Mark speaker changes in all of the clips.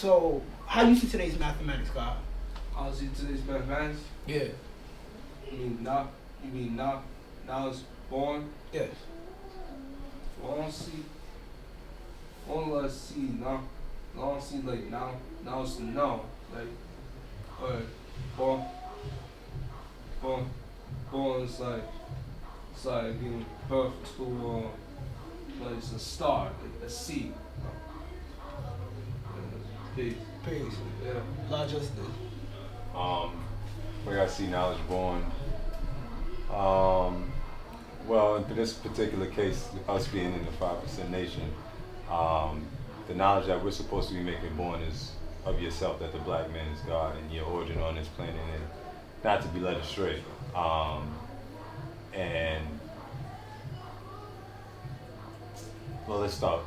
Speaker 1: So, how you see today's mathematics, God?
Speaker 2: How is it today's mathematics?
Speaker 1: Yeah.
Speaker 2: You mean now it's born?
Speaker 1: Yes.
Speaker 2: Well, I don't see. All I see now. I don't see like now it's no like, but born, born, born is like it's like giving birth to like it's a star, like a seed. Peace.
Speaker 1: Peace.
Speaker 2: Yeah.
Speaker 1: Law justice.
Speaker 3: Where I see knowledge born. Well, in this particular case, us being in the 5% nation, the knowledge that we're supposed to be making born is of yourself, that the black man is God and your origin on this planet, and not to be led astray. And well, let's start.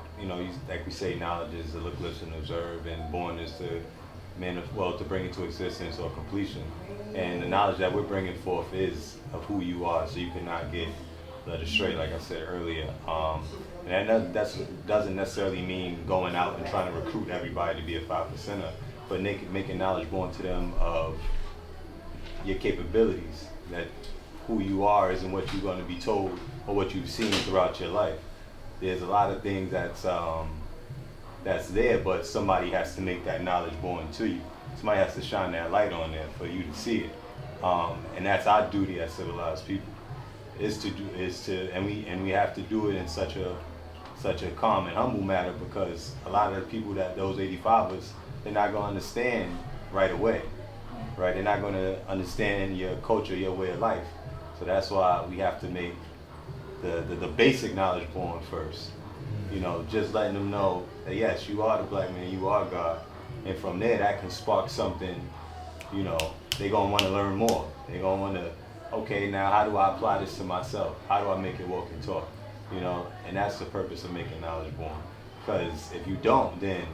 Speaker 3: Like we say, knowledge is to look, listen, observe, and born is to to bring it to existence or completion. And the knowledge that we're bringing forth is of who you are, so you cannot get led astray, like I said earlier. And that doesn't necessarily mean going out and trying to recruit everybody to be a 5%er, but making knowledge born to them of your capabilities, that who you are isn't what you're going to be told or what you've seen throughout your life. There's a lot of things that's there, but somebody has to make that knowledge born to you. Somebody has to shine that light on there for you to see it. And that's our duty as civilized people, and we have to do it in such a calm and humble manner, because a lot of the people those 85ers, they're not going to understand right away, right? They're not going to understand your culture, your way of life. So that's why we have to make the basic knowledge born first. Just letting them know that yes, you are the black man, you are God. And from there, that can spark something, they're going to want to learn more. They're going to want to, okay, now how do I apply this to myself? How do I make it walk and talk? And that's the purpose of making knowledge born. Because if you don't, then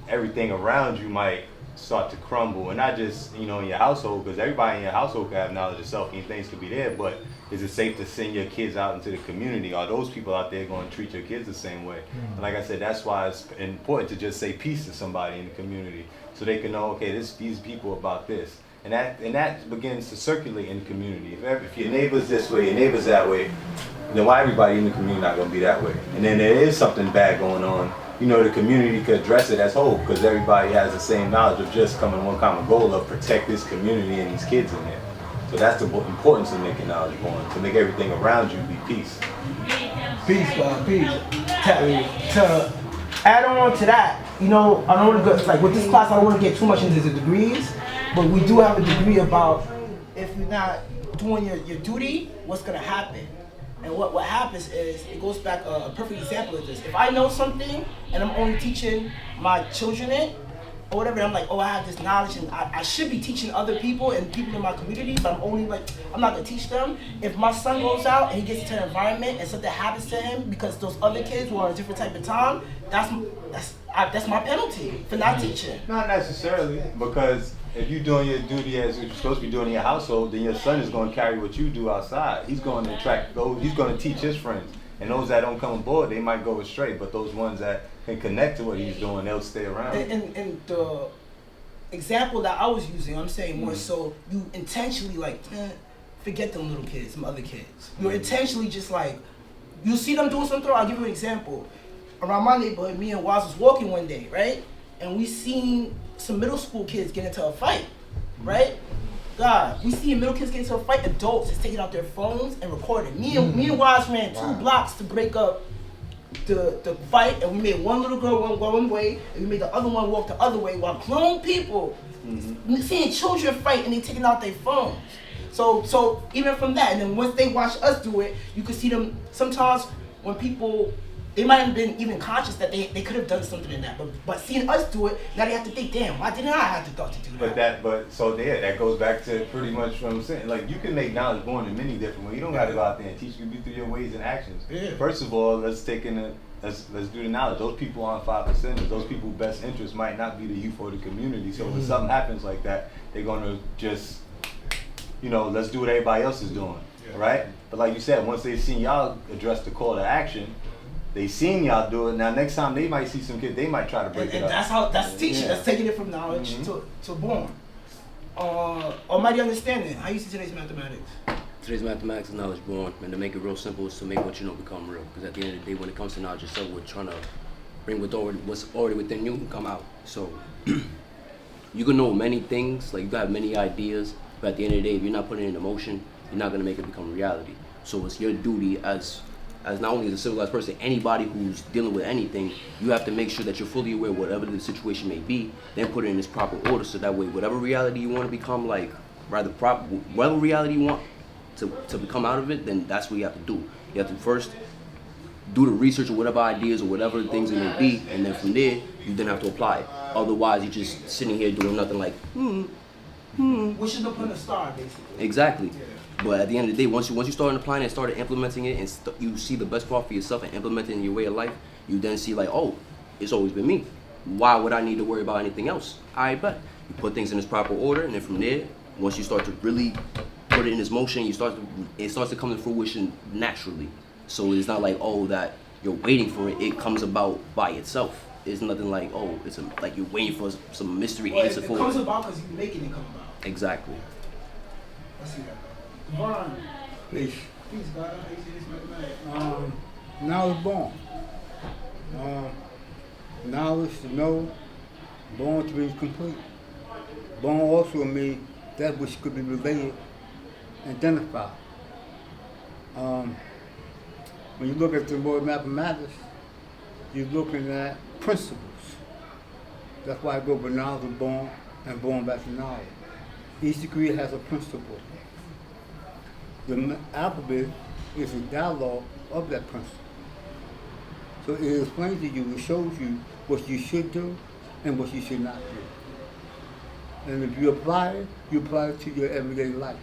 Speaker 3: everything around you might start to crumble. And not just, in your household, because everybody in your household can have knowledge of self and things could be there, but is it safe to send your kids out into the community? Are those people out there going to treat your kids the same way? And like I said, that's why it's important to just say peace to somebody in the community, so they can know, okay, these people about this. And that begins to circulate in the community. If your neighbor's this way, your neighbor's that way, then why everybody in the community not going to be that way? And then there is something bad going on, the community could address it as whole, because everybody has the same knowledge of just coming one common goal of protect this community and these kids in there. So that's the importance of making knowledge born, to make everything around you be peace.
Speaker 1: Peace, God, peace. To add on to that, I don't want to go, like with this class, I don't want to get too much into the degrees, but we do have a degree about if you're not doing your duty, what's going to happen. And what happens is, it goes back, a perfect example of this. If I know something and I'm only teaching my children it, or whatever, I'm like, oh, I have this knowledge and I should be teaching other people and people in my community, but I'm not gonna teach them. If my son goes out and he gets into an environment and something happens to him because those other kids were on a different type of time, that's my penalty for not teaching.
Speaker 3: Not necessarily, because if you're doing your duty as you're supposed to be doing in your household, then your son is going to carry what you do outside. He's going to attract those, he's going to teach his friends. And those that don't come aboard, they might go astray, but those ones that can connect to what he's doing, they'll stay around.
Speaker 1: And the example that I was using, I'm saying more so, you intentionally forget them little kids, some other kids. You're intentionally just you see them doing something, I'll give you an example. Around my neighborhood, me and Waz was walking one day, right? And we seen some middle school kids get into a fight, right? God, we see middle kids get into a fight, adults is taking out their phones and recording. Me and Waz ran 2 blocks to break up the fight, and we made one little girl go one way, and we made the other one walk the other way, while grown people seeing children fight and they taking out their phones. So even from that, and then once they watch us do it, you can see them sometimes when people, they might have been even conscious that they could have done something in that, but seeing us do it, now they have to think, damn, why didn't I have the thought to do that?
Speaker 3: That goes back to pretty much what I'm saying. Like, you can make knowledge born in many different ways. You don't got to go out there and teach. You can be through your ways and actions. Yeah. First of all, let's do the knowledge. Those people aren't 5%. Those people's best interest might not be the youth or the community. So when something happens like that, they're gonna just, let's do what everybody else is doing, right? But like you said, once they see y'all address the call to action, they seen y'all do it. Now next time they might see some kids, they might try to break
Speaker 1: And
Speaker 3: it up.
Speaker 1: that's teaching.
Speaker 3: Yeah.
Speaker 1: That's taking it from knowledge to born. Almighty understanding. How you see today's mathematics?
Speaker 4: Today's mathematics is knowledge born, and to make it real simple is to make what you know become real. Because at the end of the day, when it comes to knowledge itself, we're trying to bring what's already within you and come out. So you can know many things, like you got many ideas, but at the end of the day, if you're not putting it in motion, you're not gonna make it become reality. So it's your duty as not only as a civilized person, anybody who's dealing with anything, you have to make sure that you're fully aware whatever the situation may be, then put it in its proper order so that way whatever reality you want to become, like whatever reality you want to become out of it, then that's what you have to do. You have to first do the research or whatever ideas or whatever things it may be, and then from there you then have to apply it. Otherwise you're just sitting here doing nothing like
Speaker 1: Which is the point of star, basically.
Speaker 4: exactly.
Speaker 1: Yeah.
Speaker 4: But at the end of the day, once you start applying it, started implementing it, and you see the best part for yourself and implement it in your way of life, you then see like, oh, it's always been me. Why would I need to worry about anything else? I bet you put things in its proper order, and then from there, once you start to really put it in its motion, it starts to come to fruition naturally. So it's not like, oh, that you're waiting for it. It comes about by itself. It's nothing like, oh, like you're waiting for some mystery
Speaker 1: Well,
Speaker 4: answer
Speaker 1: it
Speaker 4: for
Speaker 1: comes
Speaker 4: it.
Speaker 1: about because you're making it come about.
Speaker 4: Exactly.
Speaker 1: Let's see that. Vaughn.
Speaker 5: Peace.
Speaker 1: Peace, God. How you see this mathematics?
Speaker 5: Knowledge born. Knowledge to know, born to be complete. Born also means that which could be related, identified. When you look at the word mathematics, you're looking at principles. That's why I go with knowledge is born and born back to knowledge. Each degree has a principle. The alphabet is a dialogue of that principle. So it explains to you, it shows you what you should do and what you should not do. And if you apply it to your everyday life.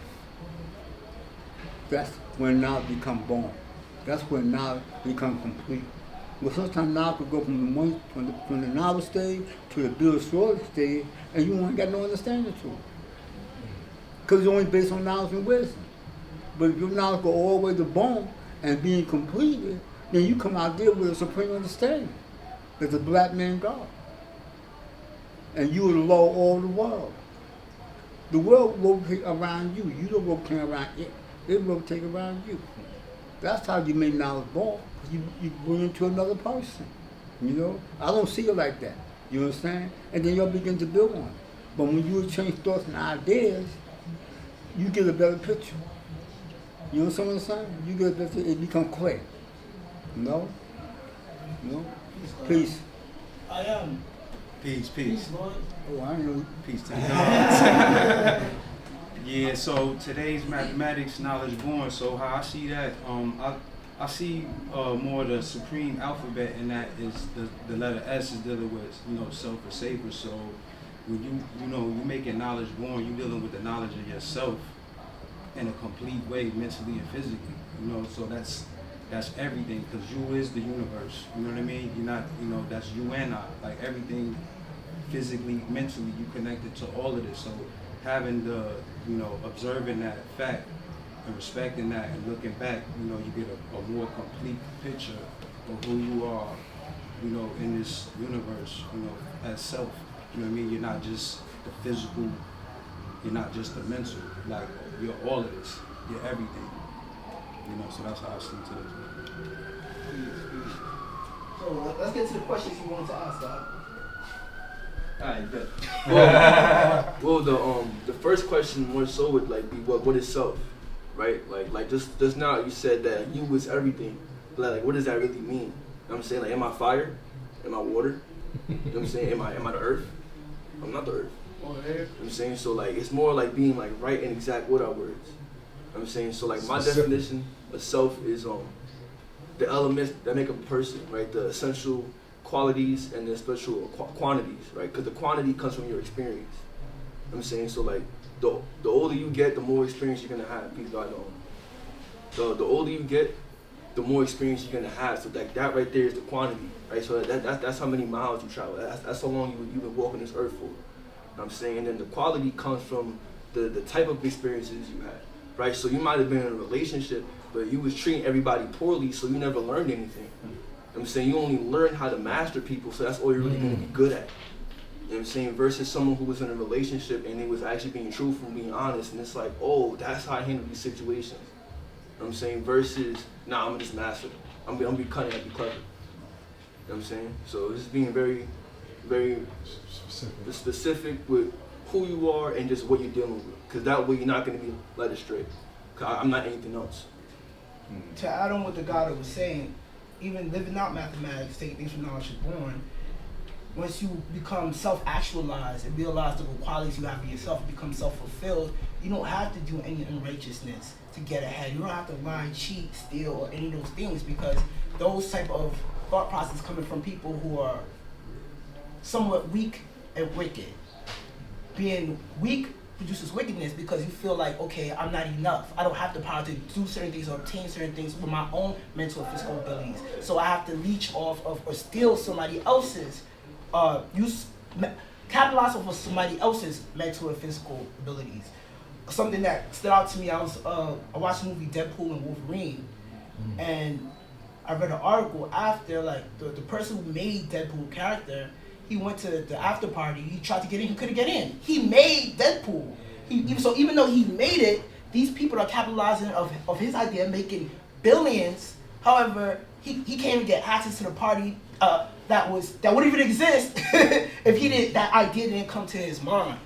Speaker 5: That's when knowledge becomes born. That's when knowledge becomes complete. Well, sometimes knowledge could go from the knowledge stage to the build storage stage, and you ain't got no understanding to it. Because it's only based on knowledge and wisdom. But if your knowledge go all the way to born and being completed, then you come out there with a supreme understanding. There's a black man God. And you are the law of all the world. The world rotates around you. You don't rotate around it. It rotates around you. That's how you make knowledge born. You bring it to another person. You know? I don't see it like that. You understand? And then you'll begin to build on it. But when you change thoughts and ideas, you get a better picture. You understand what I'm saying? You get a better, it becomes clear. No? No? Peace.
Speaker 1: I am.
Speaker 6: Peace.
Speaker 1: Peace, Lord.
Speaker 5: Oh, I know.
Speaker 6: Peace to you. Yeah, so today's mathematics knowledge born. So how I see that, I see more the supreme alphabet, and that is the letter S is dealing with, self or savior. So when you making knowledge born, you dealing with the knowledge of yourself in a complete way, mentally and physically. So that's everything, because you is the universe. You know what I mean? You're not, that's you and I. Like everything, physically, mentally, you connected to all of this. So having the, observing that fact and respecting that and looking back, you get a more complete picture of who you are, in this universe, as self. You know what I mean? You're not just the physical, you're not just the mental. Like, you're all of this. You're everything. So that's how I see to this.
Speaker 1: So let's get to the questions you wanted to ask, God.
Speaker 7: Alright, good. Well, the first question more so would be what is self, right? Like just now you said that you was everything. Like what does that really mean? You know what I'm saying? Like, am I fire? Am I water? You know what I'm saying? Am I the earth? I'm not the earth. You know what I'm saying? So it's more like being right and exact with our words. You know what I'm saying? So my definition of self is the elements that make up a person, right? The essential qualities and the special quantities, right? Because the quantity comes from your experience. You know what I'm saying? So the older you get, the more experience you're gonna have. Please God know. The older you get, the more experience you're gonna have. So that right there is the quantity, right? So that's how many miles you travel. That's how long you've been walking this earth for. You know what I'm saying? And then the quality comes from the type of experiences you had, right? So you might have been in a relationship, but you was treating everybody poorly, so you never learned anything. You know I'm saying you only learn how to master people, so that's all you're really gonna be good at. You know what I'm saying? Versus someone who was in a relationship and they was actually being truthful, being honest, and it's like, oh, that's how I handle these situations. You know what I'm saying? Versus, nah, I'm gonna just master them. I'm gonna be cunning, I'm gonna be clever. You know what I'm saying? So it's being very, very specific with who you are and just what you're dealing with. Because that way you're not gonna be led astray. Because I'm not anything else.
Speaker 1: To add on what the God was saying, even living out mathematics, taking things from knowledge is born, once you become self-actualized and realize the qualities you have in yourself and become self-fulfilled, you don't have to do any unrighteousness to get ahead. You don't have to lie, cheat, steal, or any of those things, because those type of thought process coming from people who are somewhat weak and wicked. Being weak produces wickedness because you feel like, okay, I'm not enough. I don't have the power to do certain things or obtain certain things with my own mental and physical abilities. So I have to leech off of or steal somebody else's, capitalize off of somebody else's mental and physical abilities. Something that stood out to me, I watched the movie Deadpool and Wolverine, and I read an article after, like, the person who made Deadpool character, he went to the after party, he tried to get in, he couldn't get in. He made Deadpool. So even though he made it, these people are capitalizing of his idea, making billions. However, he can't even get access to the party that wouldn't even exist if that idea didn't come to his mind.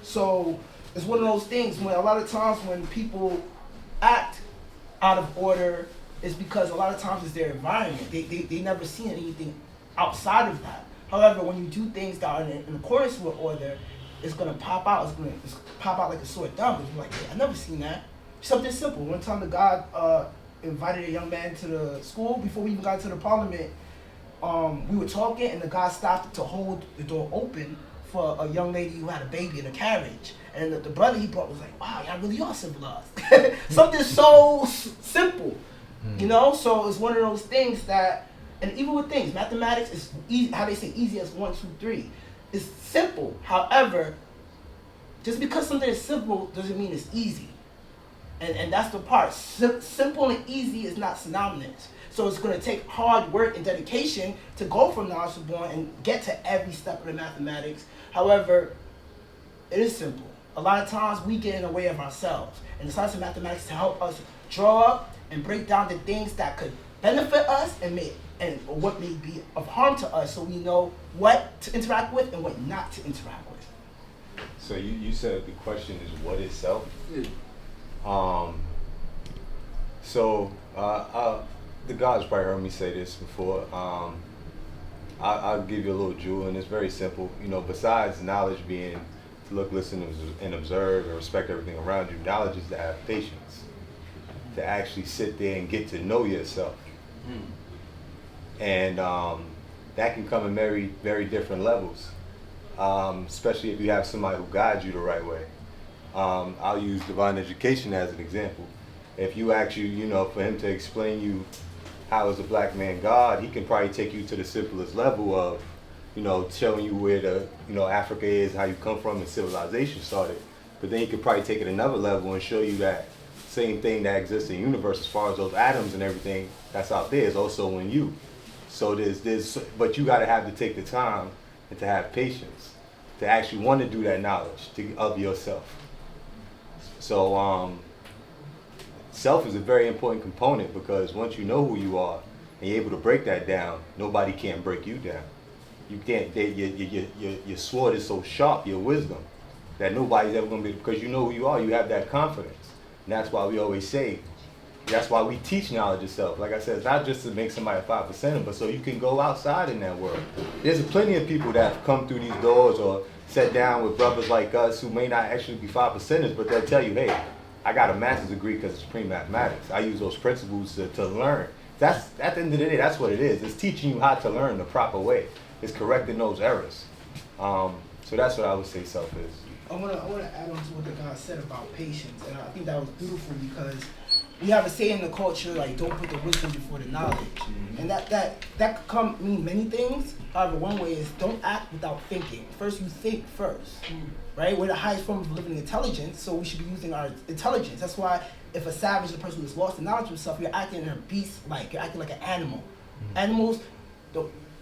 Speaker 1: So it's one of those things when a lot of times when people act out of order, it's because a lot of times it's their environment. They never see anything outside of that. However, when you do things that are in accordance with order, it's gonna pop out. It's gonna pop out like a sore thumb. You're like, hey, I never seen that. Something simple. One time the God invited a young man to the school before we even got to the parliament. We were talking, and the guy stopped to hold the door open for a young lady who had a baby in a carriage. And the brother he brought was like, wow, y'all really are civilized. Something so simple, you know? So it's one of those things that, and even with things, mathematics is easy, how they say easy as 1, 2, 3. It's simple. However, just because something is simple doesn't mean it's easy. And that's the part. Simple and easy is not synonymous. So it's going to take hard work and dedication to go from knowledge to born and get to every step of the mathematics. However, it is simple. A lot of times we get in the way of ourselves. And the science of mathematics to help us draw up and break down the things that could benefit us and what may be of harm to us, so we know what to interact with and what not to interact with.
Speaker 3: So you said the question is, what is self?
Speaker 7: Yeah.
Speaker 3: The guys probably heard me say this before. I'll give you a little jewel, and it's very simple. You know, besides knowledge being to look, listen, and observe and respect everything around you, knowledge is to have patience, to actually sit there and get to know yourself. And that can come in very, very different levels, especially if you have somebody who guides you the right way. I'll use divine education as an example. If you actually, for him to explain you how is a black man God, he can probably take you to the simplest level of, showing you where Africa is, how you come from, and civilization started. But then he could probably take it another level and show you that same thing that exists in the universe as far as those atoms and everything that's out there is also in you. So but you got to have to take the time and to have patience to actually want to do that knowledge of yourself. So self is a very important component, because once you know who you are and you're able to break that down, nobody can break you down. You can't. Your sword is so sharp, your wisdom, that nobody's ever going to be, because you know who you are. You have that confidence, and that's why we always say. That's why we teach knowledge itself. Like I said, it's not just to make somebody a 5%, but so you can go outside in that world. There's plenty of people that have come through these doors or sat down with brothers like us who may not actually be 5%ers, but they'll tell you, hey, I got a master's degree because it's supreme mathematics. I use those principles to learn. That's, at the end of the day, that's what it is. It's teaching you how to learn the proper way. It's correcting those errors. So that's what I would say self is.
Speaker 1: I want to add on to what the guy said about patience, and I think that was beautiful, because we have a saying in the culture, like, don't put the wisdom before the knowledge. And that could mean many things. However, one way is don't act without thinking. First, you think first, right? We're the highest form of living intelligence, so we should be using our intelligence. That's why if a savage, a person who's lost the knowledge of himself, you're acting in a beast-like, you're acting like an animal, Animals,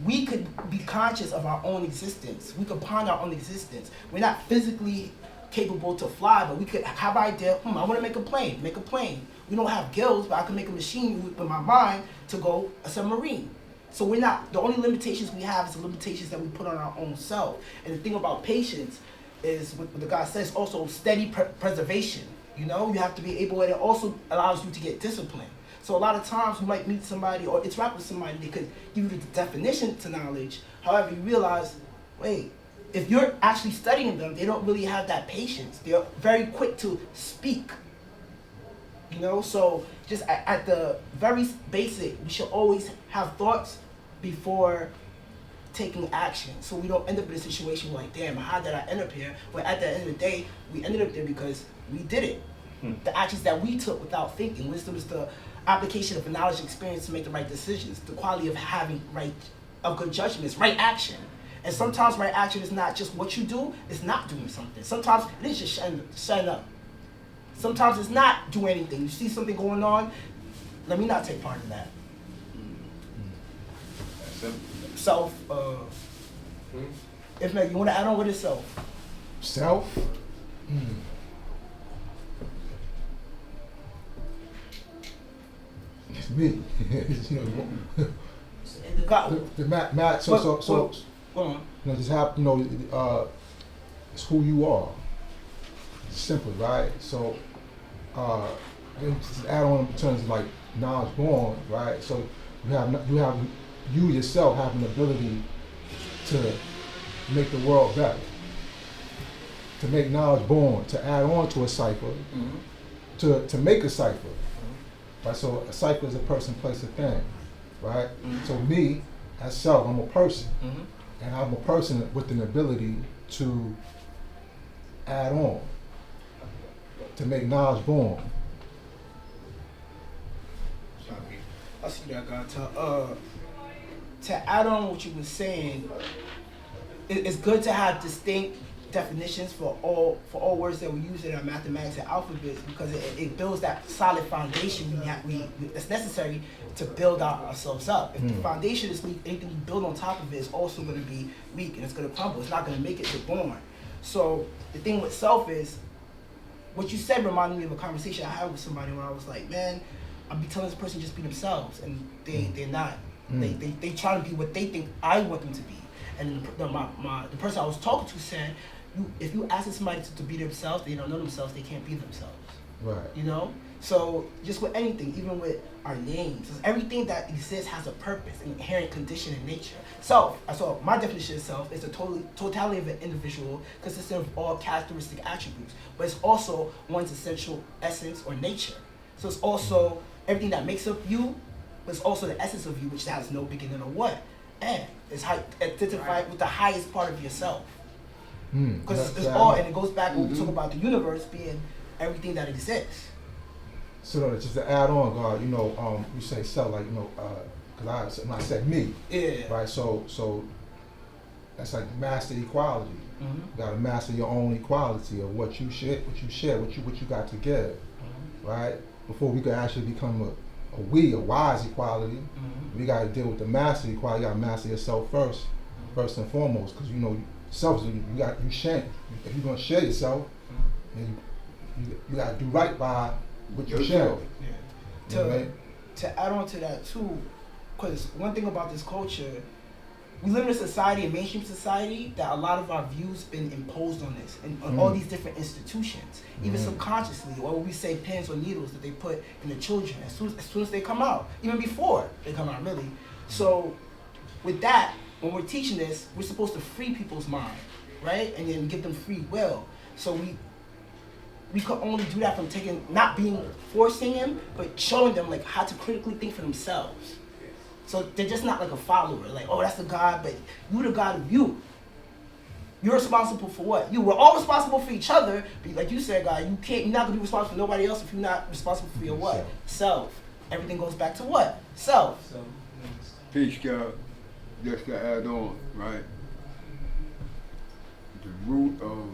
Speaker 1: we could be conscious of our own existence. We could ponder our own existence. We're not physically capable to fly, but we could have an idea, I want to make a plane. We don't have gills, but I can make a machine with my mind to go a submarine. So we're not, the only limitations we have is the limitations that we put on our own self. And the thing about patience is, what the God says, also steady preservation. You know, you have to be able, and it also allows you to get discipline. So a lot of times you might meet somebody or interact with somebody, they could give you the definition to knowledge. However, you realize, wait, if you're actually studying them, they don't really have that patience. They're very quick to speak. You know, so just at the very basic, we should always have thoughts before taking action. So we don't end up in a situation where like, damn, how did I end up here? Well, at the end of the day, we ended up there because we did it. The actions that we took without thinking. Wisdom is the application of the knowledge and experience to make the right decisions. The quality of having good judgments, right action. And sometimes right action is not just what you do, it's not doing something. Sometimes it is just shutting up. Sometimes it's not doing anything. You see something going on, let me not take part in that. Self, if not, you want to add on with itself?
Speaker 8: Self? It's me. You know, just have, it's who you are. It's simple, right? So, just add on in terms of like knowledge born, right? So you yourself have an ability to make the world better, to make knowledge born, to add on to a cipher, to make a cipher, right? So a cipher is a person, place, a thing, right? So me, as self, I'm a person, and I'm a person with an ability to add on, to make knowledge born.
Speaker 1: I see that, God. To add on what you were saying, it's good to have distinct definitions for all words that we use in our mathematics and alphabets, because it builds that solid foundation that's necessary to build ourselves up. If the foundation is weak, anything you build on top of it is also going to be weak and it's going to crumble. It's not going to make it to born. So the thing with self is, what you said reminded me of a conversation I had with somebody where I was like, man, I'll be telling this person just be themselves, and they're not. They try to be what they think I want them to be. And the person I was talking to said, if you ask somebody to be themselves, they don't know themselves, they can't be themselves.
Speaker 8: Right.
Speaker 1: You know? So just with anything, even with our names, everything that exists has a purpose, an inherent condition in nature. Self, so my definition of self is the totality of an individual consisting of all characteristic attributes, but it's also one's essential essence or nature. So it's also everything that makes up you, but it's also the essence of you, which has no beginning or what. And it's identified with the highest part of yourself. Because it's all, and it goes back when we talk about the universe being everything that exists.
Speaker 8: So just to add on, God, you say self, like, because when I said me, right? So that's like master equality. You gotta master your own equality of what you share, what you got to give, right? Before we could actually become a wise equality, we gotta deal with the master equality. You gotta master yourself first and foremost, because self, you share. If you're gonna share yourself, then you gotta do right by what you share.
Speaker 1: To add on to that too, because one thing about this culture, we live in a society, a mainstream society, that a lot of our views been imposed on this and on all these different institutions, even subconsciously, or when we say pens or needles that they put in the children as soon as they come out, even before they come out, really. So with that, when we're teaching this, we're supposed to free people's mind, right? And then give them free will. So we could only do that from not forcing them, but showing them like how to critically think for themselves. So they're just not like a follower, like, oh, that's the God, but you the God of you. You're responsible for what? We're all responsible for each other, but like you said, God, you're not gonna be responsible for nobody else if you're not responsible for your what? Self. Everything goes back to what? Self.
Speaker 5: Peace, God. Just to add on, right? The root of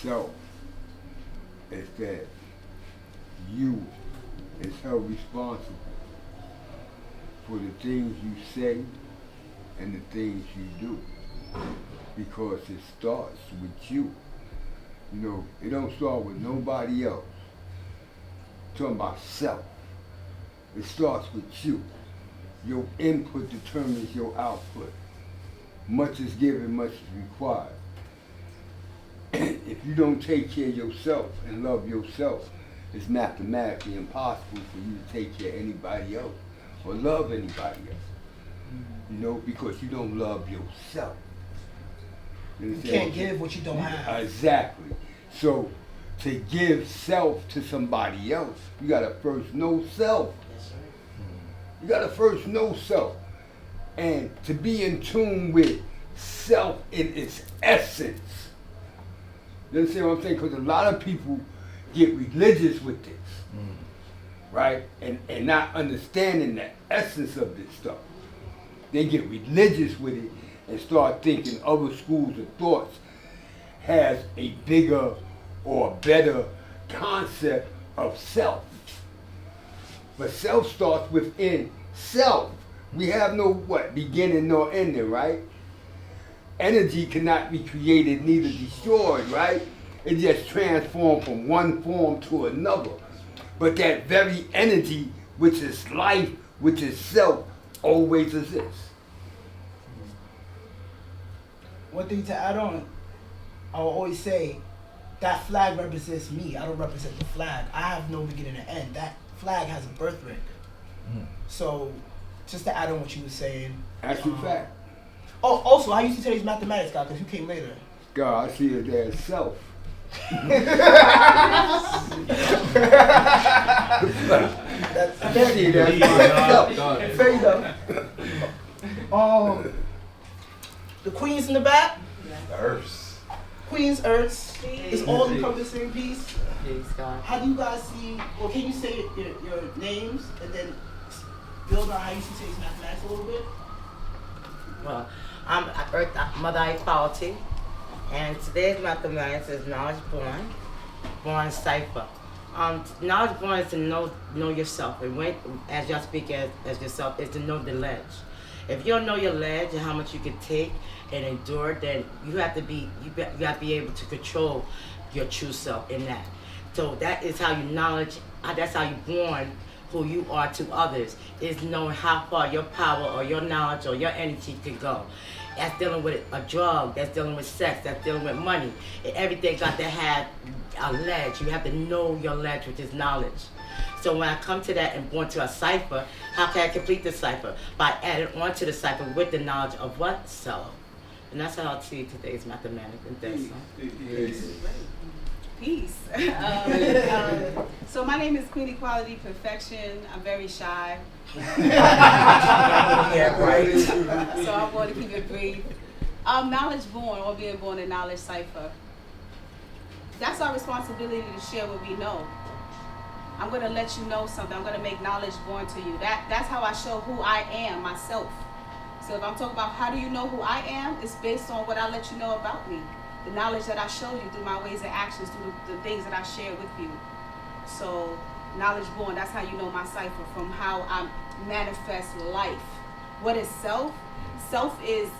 Speaker 5: self is that you is held responsible
Speaker 9: for the things you say and the things you do, because it starts with you. You know, it don't start with nobody else. Talking about self. It starts with you. Your input determines your output. Much is given, much is required. If you don't take care of yourself and love yourself, it's mathematically impossible for you to take care of anybody else or love anybody else. You know, because you don't love yourself.
Speaker 1: You can't give what you don't have.
Speaker 9: Exactly. So to give self to somebody else, you gotta first know self. You gotta first know self. And to be in tune with self in its essence. You understand what I'm saying? Because a lot of people get religious with this, right? And not understanding the essence of this stuff. They get religious with it and start thinking other schools of thoughts has a bigger or better concept of self. But self starts within self. We have no beginning nor ending, right? Energy cannot be created, neither destroyed, right? It just transforms from one form to another. But that very energy, which is life, which is self, always exists.
Speaker 1: One thing to add on, I will always say, that flag represents me. I don't represent the flag. I have no beginning and end. That flag has a birth rate. So, just to add on what you were saying.
Speaker 9: That's a fact.
Speaker 1: Oh, also, how you see today's mathematics, guy? Because you came later.
Speaker 9: God, I see it as self.
Speaker 1: Fair enough. The Queen's in the back.
Speaker 3: The Earths.
Speaker 1: Queen's Earths is all encompassing piece.
Speaker 10: Peace, God.
Speaker 1: How do you guys see, or can you say your names and then build on how you see today's mathematics a little bit?
Speaker 10: Well, I'm Earth Mother Equality, and today's mathematics is knowledge born cipher. Knowledge born is to know yourself, and when, as y'all speak as yourself, is to know the ledge. If you don't know your ledge and how much you can take and endure, then you have to be able to control your true self in that. So that is how you knowledge. That's how you born who you are to others. Is knowing how far your power or your knowledge or your energy can go. That's dealing with a drug. That's dealing with sex. That's dealing with money. And everything got to have a ledge. You have to know your ledge, which is knowledge. So when I come to that and born to a cipher, how can I complete the cipher? By adding on to the cipher with the knowledge of what? Self. And that's how I see today's mathematics and this.
Speaker 11: Peace. So my name is Queen Equality Perfection. I'm very shy.
Speaker 10: Yeah, right.
Speaker 11: So I'm going to keep it brief. Knowledge born, or being born in knowledge cipher. That's our responsibility to share what we know. I'm going to let you know something. I'm going to make knowledge born to you. That's how I show who I am, myself. So if I'm talking about how do you know who I am, it's based on what I let you know about me. The knowledge that I show you through my ways and actions, through the things that I share with you. So knowledge born, that's how you know my cipher, from how I manifest life. What is self? Self is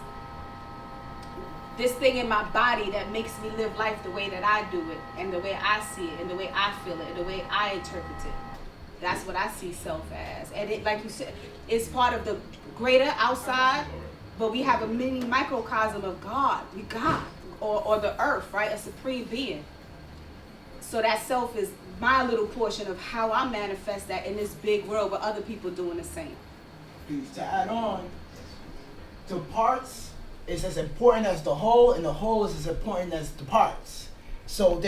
Speaker 11: this thing in my body that makes me live life the way that I do it, and the way I see it, and the way I feel it, and the way I interpret it. That's what I see self as. And it, like you said, it's part of the greater outside, but we have a mini microcosm of God. We God. Or the earth, right? A supreme being. So that self is my little portion of how I manifest that in this big world with other people doing the same.
Speaker 1: To add on, the parts is as important as the whole, and the whole is as important as the parts. So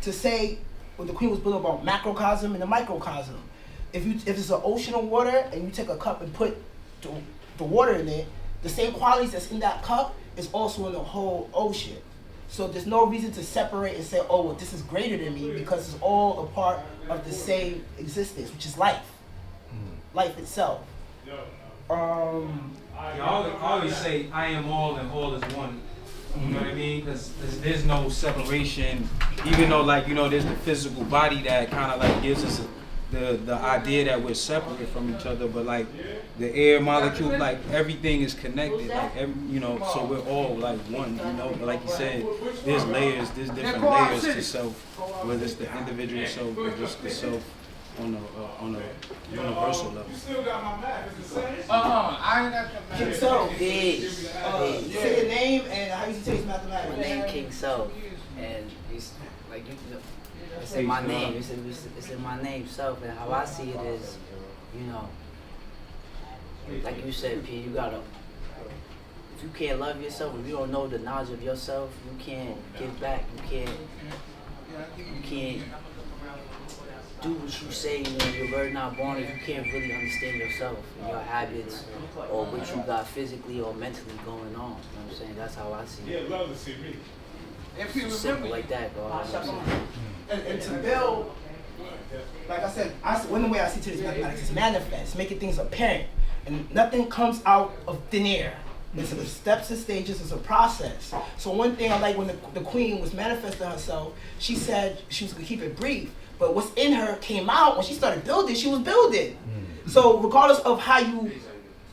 Speaker 1: to say what the Queen was building about macrocosm and the microcosm, if it's an ocean of water and you take a cup and put the water in it, the same qualities that's in that cup is also in the whole ocean. So there's no reason to separate and say, oh, well, this is greater than me, because it's all a part of the same existence, which is life. Life itself.
Speaker 6: I always say I am all and all is one. You know what I mean? Because there's no separation, even though, like, you know, there's the physical body that kind of like gives us the idea that we're separate from each other, but like the air molecule, like everything is connected, like you know, so we're all like one, you know. But like you said, there's different layers to self, whether it's the individual self or just the self on a universal level.
Speaker 1: King Soul.
Speaker 12: Big.
Speaker 1: Say your name and how you say his mathematics.
Speaker 12: My name King Self, and it's like it's in my name. It's in my name, Self, and how I see it is, you know, like you said, P. You gotta. If you can't love yourself, if you don't know the knowledge of yourself, you can't give back. You can't do what you say when you're very not born. If you can't really understand yourself and your habits or what you got physically or mentally going on. You know what I'm saying? That's how I see it.
Speaker 13: Yeah, love to see me.
Speaker 12: It's simple like that, bro. You know what I'm saying?
Speaker 1: And to build, like I said, one of the way I see today's mathematics is manifest, making things apparent. And nothing comes out of thin air. It's the steps and stages, it's a process. So one thing I like when the queen was manifesting herself, she said she was gonna keep it brief, but what's in her came out when she started building, she was building. So regardless of how you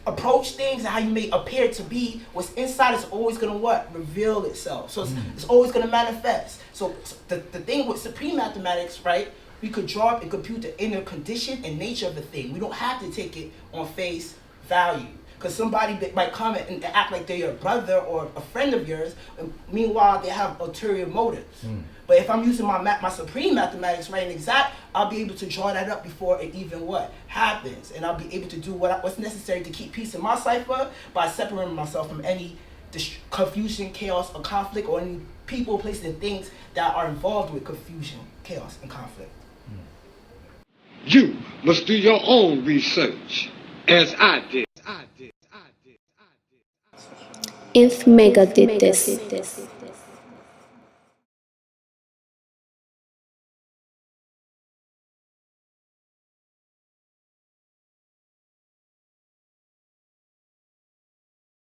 Speaker 1: approach things and how you may appear to be, what's inside is always gonna what? Reveal itself. So it's always gonna manifest. So the thing with supreme mathematics, right? We could draw up and compute the inner condition and nature of the thing. We don't have to take it on face value. Because somebody that might come and act like they're your brother or a friend of yours, and meanwhile they have ulterior motives. But if I'm using my supreme mathematics, right, and exact, I'll be able to draw that up before it even what happens, and I'll be able to do what's necessary to keep peace in my cipher by separating myself from any confusion, chaos, or conflict, or any people, places, and things that are involved with confusion, chaos, and conflict.
Speaker 14: You must do your own research, as I did.
Speaker 15: If Mega did this.